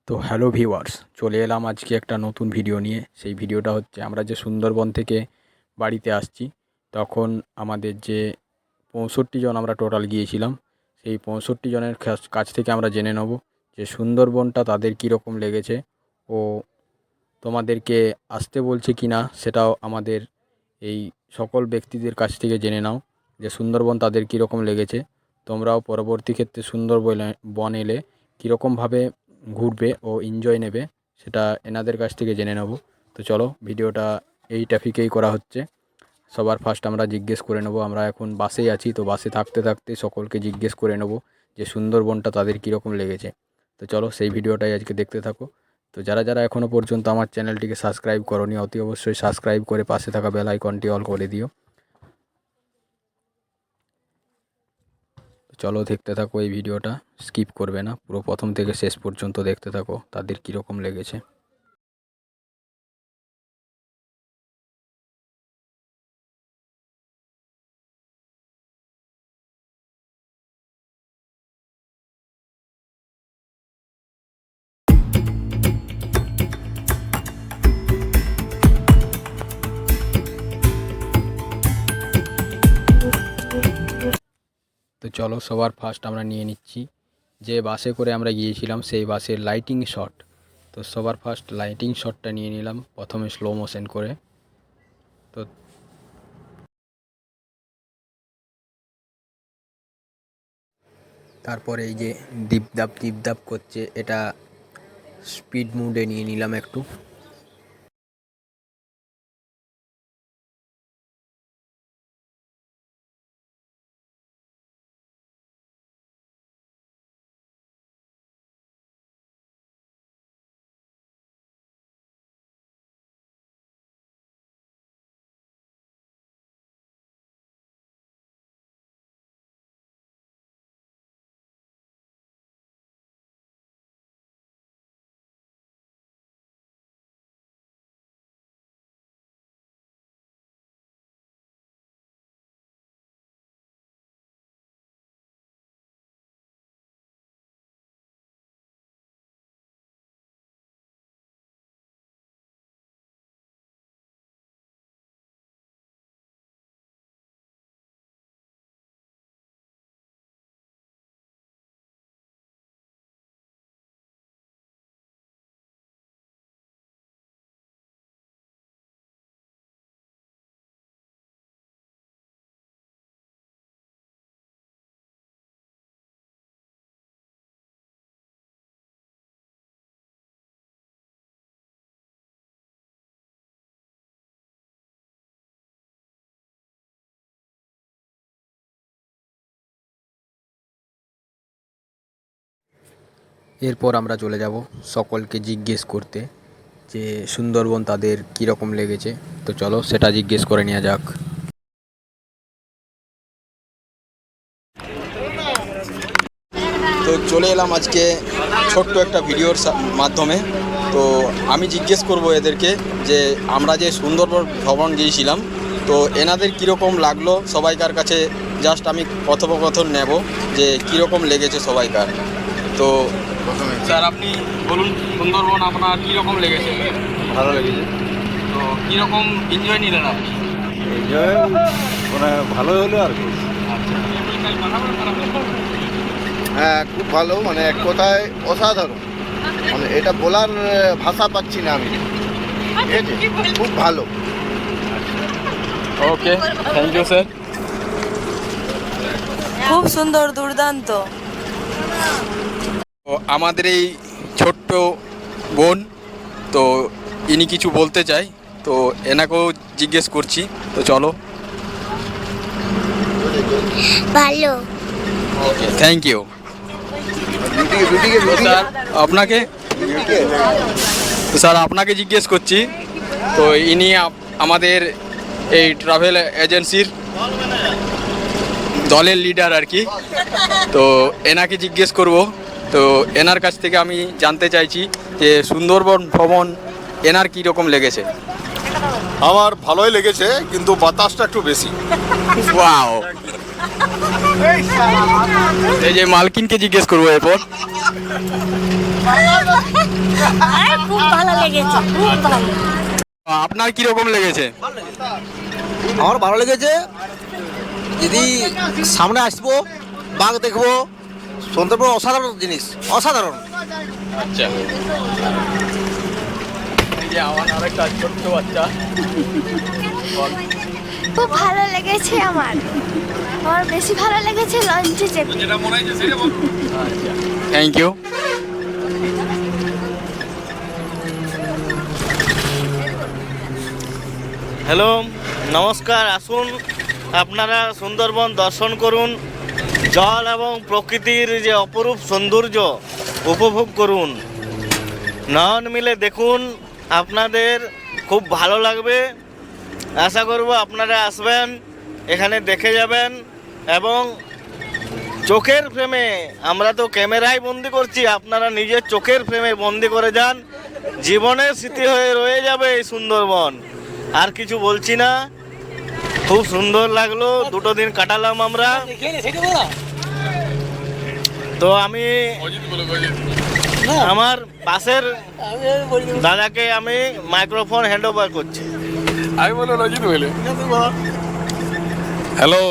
তো hello viewers, চলে এলাম আজকে একটা নতুন ভিডিও নিয়ে। সেই ভিডিওটা হচ্ছে আমরা যে সুন্দরবন থেকে বাড়িতে আসছি, তখন আমাদের যে 65 জন আমরা টোটাল গিয়েছিলাম, সেই 65 জনের কাছ থেকে আমরা জেনে নেব যে সুন্দরবনটা তাদের কীরকম লেগেছে ও তোমাদেরকে আসতে বলছে কি না, সেটাও আমাদের এই সকল ব্যক্তিদের কাছ থেকে জেনে নাও যে সুন্দরবন তাদের কীরকম লেগেছে। তোমরাও পরবর্তী ক্ষেত্রে সুন্দরবন এলে কীরকমভাবে ঘুরবে ও এনজয় নেবে সেটা এনাদের কাছ থেকে জেনে নেব। তো চলো, ভিডিওটা এই টপিকেই করা হচ্ছে। সবার ফার্স্ট আমরা জিজ্ঞেস করে নেব, আমরা এখন বাসেই আছি, তো বাসে থাকতে থাকতে সকলকে জিজ্ঞেস করে নেব যে সুন্দরবনটা তাদের কীরকম লেগেছে। তো চলো, সেই ভিডিওটাই আজকে দেখতে থাকো। তো যারা যারা এখনও পর্যন্ত আমার চ্যানেলটিকে সাবস্ক্রাইব করোনি, অতি অবশ্যই সাবস্ক্রাইব করে পাশে থাকা বেল আইকনটি অল করে দিও। চলো, দেখতে থাকো এই ভিডিওটা, স্কিপ করবে না, পুরো প্রথম থেকে শেষ পর্যন্ত দেখতে থাকো তাদের কীরকম লেগেছে। তো চলো, সবার ফার্স্ট আমরা নিয়ে নিচ্ছি যে বাসে করে আমরা গিয়েছিলাম সেই বাসের লাইটিং শট। তো সবার ফার্স্ট লাইটিং শটটা নিয়ে নিলাম প্রথমে স্লো মোশন করে। তো তারপরে এই যে দীপদাপ করছে, এটা স্পিড মুডে নিয়ে নিলাম একটু। এরপর আমরা চলে যাব সকলকে জিজ্ঞেস করতে যে সুন্দরবন তাদের কীরকম লেগেছে। তো চলো, সেটা জিজ্ঞেস করে নেওয়া যাক। তো চলে এলাম আজকে ছোট্ট একটা ভিডিওর মাধ্যমে। তো আমি জিজ্ঞেস করব এদেরকে যে আমরা যে সুন্দরবন ভ্রমণ গিয়েছিলাম, তো এনাদের কীরকম লাগলো সবাইকার কাছে। জাস্ট আমি কথোপকথন নেব যে কীরকম লেগেছে সবাইকার। তো স্যার, আপনি বলুন, সুন্দরবন আপনার কীরকম লেগেছে? ভালো লেগেছে। তো কীরকম এনজয় নিলেন আপনি? এনজয় মানে ভালোই হলো আর কি। হ্যাঁ, খুব ভালো, মানে এক কথায় অসাধারণ, মানে এটা বলার ভাষা পাচ্ছি না আমি। ঠিক আছে, খুব ভালো। ওকে, থ্যাংক ইউ স্যার। খুব সুন্দর, দুর্দান্ত। তো আমাদের এই ছোট্ট বোন, তো ইনি কিছু বলতে চাই, তো এনাকেও জিজ্ঞেস করছি। তো চলো। ভালো। ওকে, থ্যাংক ইউ। তো স্যার আপনাকে তো স্যার আপনাকে জিজ্ঞেস করছি। তো ইনি আমাদের এই ট্রাভেল এজেন্সির দলের লিডার আর কি। তো এনাকে জিজ্ঞেস করব। তো এনার কাছ থেকে আমি জানতে চাইছি যে সুন্দরবন ভ্রমণ এনার কী রকম লেগেছে। আমার ভালোই লেগেছে, কিন্তু বাতাসটা একটু বেশি। ওয়াও। এই যে মালকিনকে জিজ্ঞেস করবো এরপর। খুব ভালো লেগেছে, খুব ভালো। আপনার কিরকম লেগেছে? আমার ভালো লেগেছে। যদি সামনে আসবো, বাঘ দেখবো, সুন্দরবন অসাধারণ জিনিস, অসাধারণ। আচ্ছা, এই যে আমার আরেকটা ছোট্ট বাচ্চা। খুব ভালো লেগেছে আমার বেশি ভালো লেগেছে লঞ্চে চেপে। Thank you. হ্যালো, নমস্কার। আসুন আপনারা সুন্দরবন দর্শন করুন, জল এবং প্রকৃতির যে অপরূপ সৌন্দর্য উপভোগ করুন। নয়ন মিলে দেখুন, আপনাদের খুব ভালো লাগবে। আশা করব আপনারা আসবেন, এখানে দেখে যাবেন এবং চোখের ফ্রেমে, আমরা তো ক্যামেরায় বন্দি করছি, আপনারা নিজের চোখের ফ্রেমে বন্দি করে যান। জীবনের স্মৃতি হয়ে রয়ে যাবে এই সুন্দরবন। আর কিছু বলছি না, খুব সুন্দর লাগলো, 2 দিন কাটালাম আমরা। তো আমি আমার পাশের দাদাকে আমি মাইক্রোফোন হ্যান্ড ওভার করছি। আমি বলো রজিত বলে। হ্যালো,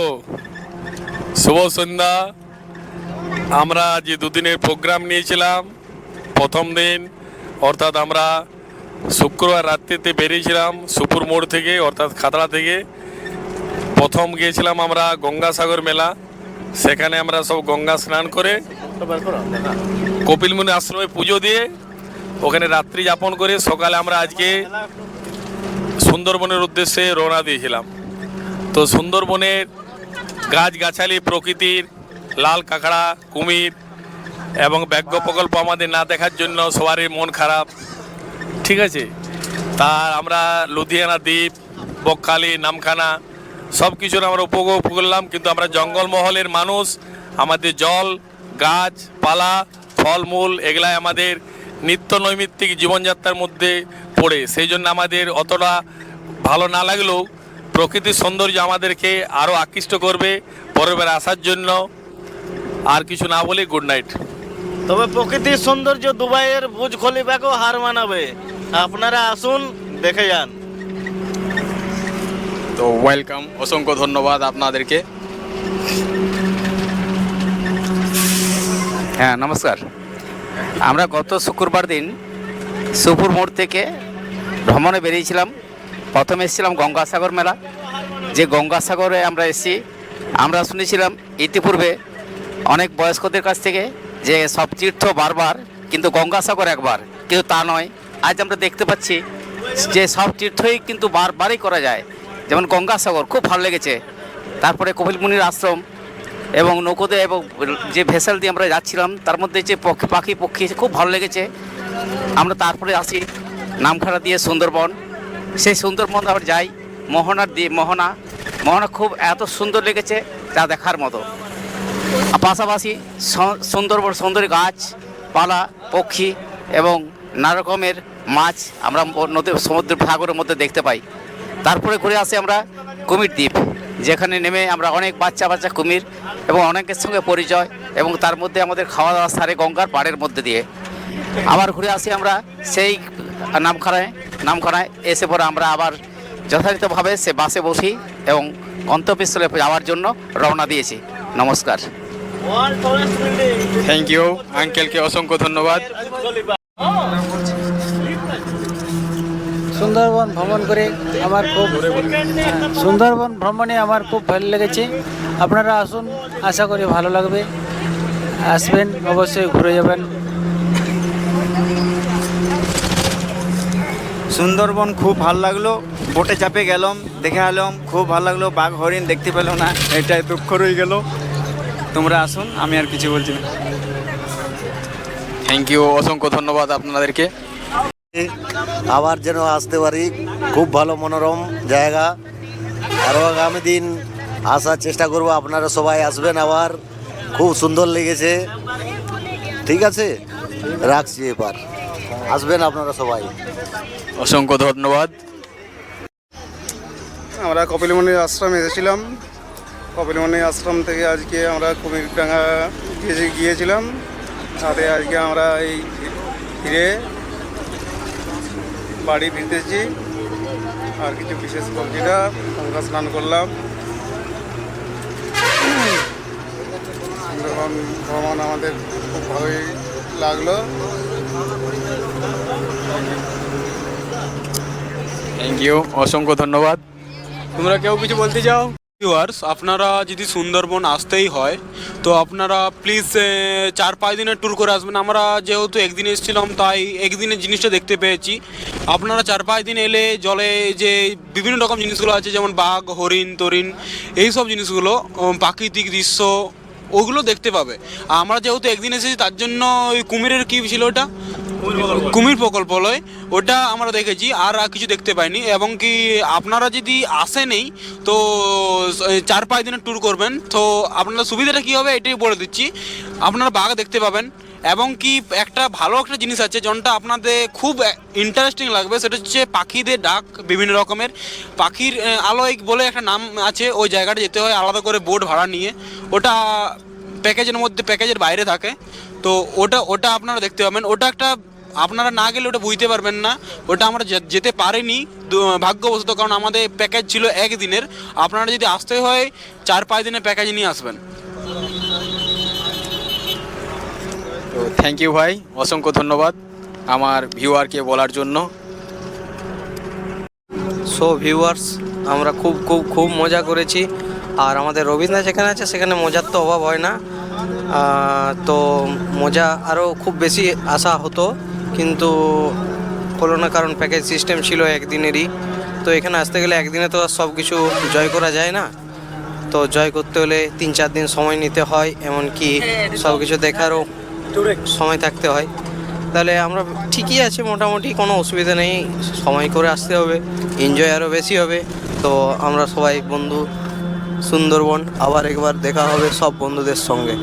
শুভ সন্ধ্যা। আমরা যে 2 দিনের প্রোগ্রাম নিয়েছিলাম, প্রথম দিন অর্থাৎ আমরা শুক্রবার রাত্রিতে বেরিয়েছিলাম সুপুর মোড় থেকে, অর্থাৎ খাতড়া থেকে। প্রথম গিয়েছিলাম আমরা গঙ্গাসাগর মেলা। সেখানে আমরা সব গঙ্গা স্নান করে কপিলমুনি আশ্রমে পুজো দিয়ে ওখানে রাত্রি যাপন করে সকালে আমরা আজকে সুন্দরবনের উদ্দেশ্যে রওনা দিয়েছিলাম। তো সুন্দরবনের গাছগাছালি, প্রকৃতির লাল কাঁকড়া, কুমির এবং ব্যাঘ্র প্রকল্প আমাদের না দেখার জন্য সবারই মন খারাপ, ঠিক আছে। তার আমরা লুধিয়ানা দ্বীপ, বকখালি, নামখানা সব কিছুর আমরা উপভোগ করলাম। কিন্তু আমরা জঙ্গলমহলের মানুষ, আমাদের জল, গাছপালা, ফলমূল এগুলাই আমাদের নিত্য নৈমিত্তিক জীবনযাত্রার মধ্যে পড়ে। সেই জন্য আমাদের অতটা ভালো না লাগলেও প্রকৃতির সৌন্দর্য আমাদেরকে আরও আকৃষ্ট করবে পরের বার আসার জন্য। আর কিছু না বলে গুড নাইট। তবে প্রকৃতির সৌন্দর্য দুবাইয়ের বুর্জ খলিফাকেও হার মানাবে। আপনারা আসুন, দেখে যান। তো ওয়েলকাম, অসংখ্য ধন্যবাদ আপনাদেরকে। হ্যাঁ, নমস্কার। আমরা গত শুক্রবার দিন সুপুর মোড় থেকে ভ্রমণে বেরিয়েছিলাম। প্রথমে এসেছিলাম গঙ্গাসাগর মেলা। যে গঙ্গাসাগরে আমরা এসেছি, আমরা শুনেছিলাম ইতিপূর্বে অনেক বয়স্কদের কাছ থেকে যে সব তীর্থ বারবার, কিন্তু গঙ্গাসাগর একবার, কিন্তু তা নয়। আজ আমরা দেখতে পাচ্ছি যে সব তীর্থই কিন্তু বারবারই করা যায়। যেমন গঙ্গাসাগর খুব ভালো লেগেছে, তারপরে কপিলমুনির আশ্রম এবং নৌকোতে এবং যে ভেসেল দিয়ে আমরা যাচ্ছিলাম তার মধ্যে যে পাখি খুব ভালো লেগেছে। আমরা তারপরে আসি নামখানা দিয়ে সুন্দরবন। সেই সুন্দরবন আবার যাই মোহনার দিয়ে, মোহনা খুব এত সুন্দর লেগেছে তা দেখার মতো। পাশাপাশি সুন্দরী গাছপালা, পক্ষী এবং নানা রকমের মাছ আমরা নদী, সমুদ্র, সাগরের মধ্যে দেখতে পাই। তারপরে ঘুরে আসি আমরা কুমির দ্বীপ, যেখানে নেমে আমরা অনেক বাচ্চা কুমির এবং অনেকের সঙ্গে পরিচয়, এবং তার মধ্যে আমাদের খাওয়া দাওয়া সারে গঙ্গার পাড়ের মধ্যে দিয়ে। আবার ঘুরে আসি আমরা সেই নামখানায় এসে পরে আমরা আবার যথাযথভাবে সে বাসে বসি এবং গন্তব্যস্থলে যাওয়ার জন্য রওনা দিয়েছি। নমস্কার। থ্যাংক ইউ আঙ্কেলকে, অসংখ্য ধন্যবাদ। সুন্দরবন ভ্রমণ করে আমার সুন্দরবন ভ্রমণে আমার খুব ভালো লেগেছে। আপনারা আসুন, আশা করি ভালো লাগবে। আসবেন, অবশ্যই ঘুরে যাবেন। সুন্দরবন খুব ভালো লাগলো, বোটে চাপে গেলাম, দেখে এলাম, খুব ভালো লাগলো। বাঘ হরিণ দেখতে পেলো না, এটাই দুঃখ রয়ে গেল। তোমরা আসুন, আমি আর কিছু বলছি না। থ্যাংক ইউ, অসংখ্য ধন্যবাদ আপনাদেরকে। আবার যেন আসতে পারি, খুব ভালো মনোরম জায়গা। আরও আগামী দিন আসার চেষ্টা করব, আপনারা সবাই আসবেন। আবার খুব সুন্দর লেগেছে, ঠিক আছে, রাখছি। এবার আসবেন আপনারা সবাই, অসংখ্য ধন্যবাদ। আমরা কপিলমুনির আশ্রমে এসেছিলাম। কপিলমুনির আশ্রম থেকে আজকে আমরা কুমিরডাঙ্গা গিয়েছিলাম। তাতে আজকে আমরা এই ফিরে বাড়ি ফিরতেছি। আর কিছু বিশেষ করছি না, গঙ্গা স্নান করলাম। সুন্দরবন ভ্রমণ আমাদের খুব ভালোই লাগলো। থ্যাংক ইউ, অসংখ্য ধন্যবাদ। তোমরা কেউ কিছু বলতে চাও? ভিউয়ার্স, আপনারা যদি সুন্দরবন আসতেই হয় তো আপনারা প্লিজ 4-5 দিনের ট্যুর করে আসবেন। আমরা যেহেতু একদিন এসেছিলাম তাই একদিনের জিনিসটা দেখতে পেয়েছি। আপনারা 4-5 দিন এলে জলে যে বিভিন্ন রকম জিনিসগুলো আছে, যেমন বাঘ, হরিণ, তরিণ, এই সব জিনিসগুলো, প্রাকৃতিক দৃশ্য, ওগুলো দেখতে পাবে। আমরা যেহেতু একদিন এসেছি তার জন্য ওই কুমিরের কী ছিল ওটা, কুমির প্রকল্পালয়, ওটা আমরা দেখেছি, আর কিছু দেখতে পাইনি। এবং কি আপনারা যদি আসেনই তো 4-5 দিনের ট্যুর করবেন তো আপনারা সুবিধাটা কী হবে এটাই বলে দিচ্ছি। আপনারা বাঘ দেখতে পাবেন, এবং কি একটা ভালো একটা জিনিস আছে যেটা আপনাদের খুব ইন্টারেস্টিং লাগবে, সেটা হচ্ছে পাখিদের ডাক। বিভিন্ন রকমের পাখির আলয় বলে একটা নাম আছে, ওই জায়গাটা যেতে হয় আলাদা করে বোট ভাড়া নিয়ে। ওটা প্যাকেজের মধ্যে, প্যাকেজের বাইরে থাকে। তো ওটা আপনারা দেখতে পাবেন। ওটা একটা, আপনারা না গেলে ওটা বুঝতে পারবেন না। ওটা আমরা যেতে পারিনি ভাগ্যবশত, কারণ আমাদের প্যাকেজ ছিল 1 দিনের। আপনারা যদি আসতে হয় 4-5 দিনের প্যাকেজ নিয়ে আসবেন। তো থ্যাংক ইউ ভাই, অসংখ্য ধন্যবাদ আমার ভিউয়ারকে বলার জন্য। সো ভিউয়ার্স, আমরা খুব খুব খুব মজা করেছি। আর আমাদের রবীন্দ্র যেখানে আছে সেখানে মজার তো অভাব হয় না। তো মজা আরও খুব বেশি আসা হতো, কিন্তু হলো না, কারণ প্যাকেজ সিস্টেম ছিল একদিনেরই। তো এখানে আসতে গেলে একদিনে তো আর সব কিছু জয় করা যায় না। তো জয় করতে হলে 3-4 দিন সময় নিতে হয়, এমনকি সব কিছু দেখারও সময় থাকতে হয়। তাহলে আমরা ঠিকই আছে, মোটামুটি কোনো অসুবিধা নেই। সময় করে আসতে হবে, এনজয় আরও বেশি হবে। তো আমরা সবাই বন্ধু সুন্দরবন আবার একবার দেখা হবে সব বন্ধুদের সঙ্গে।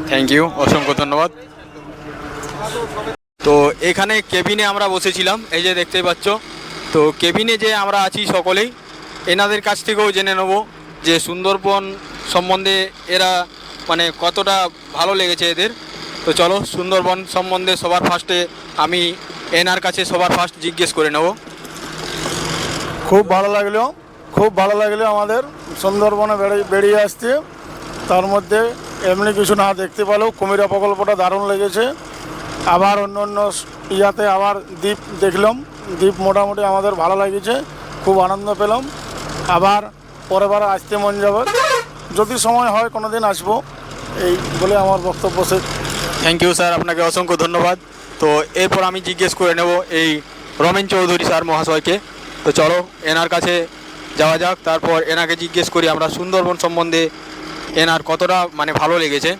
থ্যাংক ইউ, অসংখ্য ধন্যবাদ। তো এখানে কেবিনে আমরা বসেছিলাম, এই যে দেখতেই পাচ্ছ। তো কেবিনে যে আমরা আছি সকলেই, এনাদের কাছ থেকেও জেনে নেব যে সুন্দরবন সম্বন্ধে এরা মানে কতটা ভালো লেগেছে এদের। তো চলো সুন্দরবন সম্বন্ধে সবার ফার্স্টে আমি এনার কাছে সবার ফার্স্ট জিজ্ঞেস করে নেব। খুব ভালো লাগলো, খুব ভালো লাগলো আমাদের সুন্দরবনে বেরিয়ে আসতে। তার মধ্যে এমনি কিছু না দেখতে পেলেও কুমিরা প্রকল্পটা দারুণ লেগেছে। আবার অন্য অন্য ইয়াতে আবার দ্বীপ দেখলাম, দ্বীপ মোটামুটি আমাদের ভালো লেগেছে, খুব আনন্দ পেলাম। আবার পরের বার আসতে মন যাবে, যদি সময় হয় কোনো দিন আসবো, এই বলে আমার বক্তব্য শেষ। থ্যাংক ইউ স্যার, আপনাকে অসংখ্য ধন্যবাদ। তো এরপর আমি জিজ্ঞেস করে নেব এই রমেন চৌধুরী স্যার মহাশয়কে। তো চলো এনার কাছে যাওয়া যাক, তারপর এনাকে জিজ্ঞেস করি আমরা সুন্দরবন সম্বন্ধে এনার কতটা মানে ভালো লেগেছে।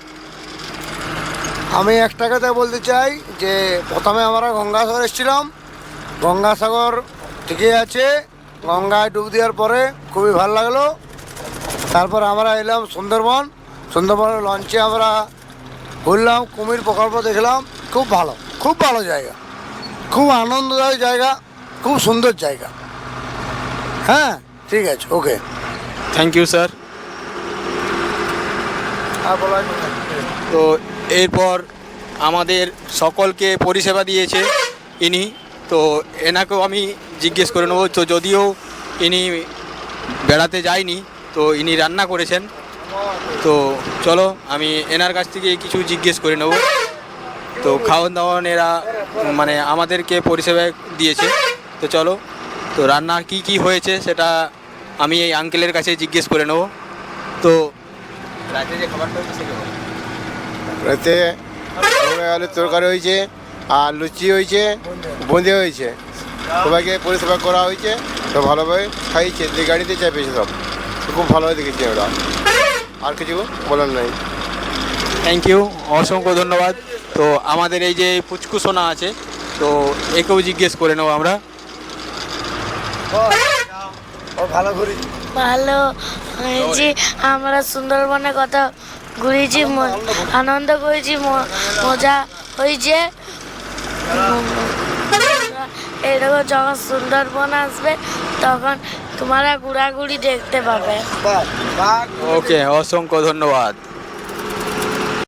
আমি একটা কথা বলতে চাই যে প্রথমে আমরা গঙ্গাসাগর এসেছিলাম, গঙ্গাসাগর ঠিকই আছে, গঙ্গায় ডুব দেওয়ার পরে খুবই ভালো লাগলো। তারপর আমরা এলাম সুন্দরবন, সুন্দরবনের লঞ্চে আমরা ঘুরলাম, কুমির প্রকল্প দেখলাম, খুব ভালো জায়গা, খুব আনন্দদায়ক জায়গা, খুব সুন্দর জায়গা। হ্যাঁ ঠিক আছে, ওকে, থ্যাংক ইউ স্যার। তো এরপর আমাদের সকলকে পরিষেবা দিয়েছে ইনি, তো এনাকেও আমি জিজ্ঞেস করে নেব। তো যদিও ইনি বেড়াতে যায়নি, তো ইনি রান্না করেছেন। তো চলো আমি এনার কাছ থেকে কিছু জিজ্ঞেস করে নেব। তো খাওয়ান দাওয়ান এরা মানে আমাদেরকে পরিষেবা দিয়েছে। তো চলো, তো রান্না কি কি হয়েছে সেটা আমি এই আঙ্কেলের কাছে জিজ্ঞেস করে নেব। তো রাতে যে খাবারটা হয়েছে সেটা রাতে আলুর তরকারি হয়েছে, আর লুচি হয়েছে, বোঁদে হয়েছে, সবাইকে পরিষেবা করা হয়েছে, তো ভালোভাবে খাইছে, গাড়িতে চাপিয়েছে সব, খুব ভালোভাবে দেখেছি ওরা, আর কিছু বলার নাই। থ্যাংক ইউ, অসংখ্য ধন্যবাদ। তো আমাদের এই যে পুচকু সোনা আছে, তো একেও জিজ্ঞেস করে নেব আমরা। ভালো হয়েছে, আমরা সুন্দরবনে কত ঘুরেছি, আনন্দ করেছি, মজা হয়েছে। এরকম যখন সুন্দরবন আসবে তখন তোমরা ঘোরাঘুরি দেখতে পাবে। ওকে, অসংখ্য ধন্যবাদ।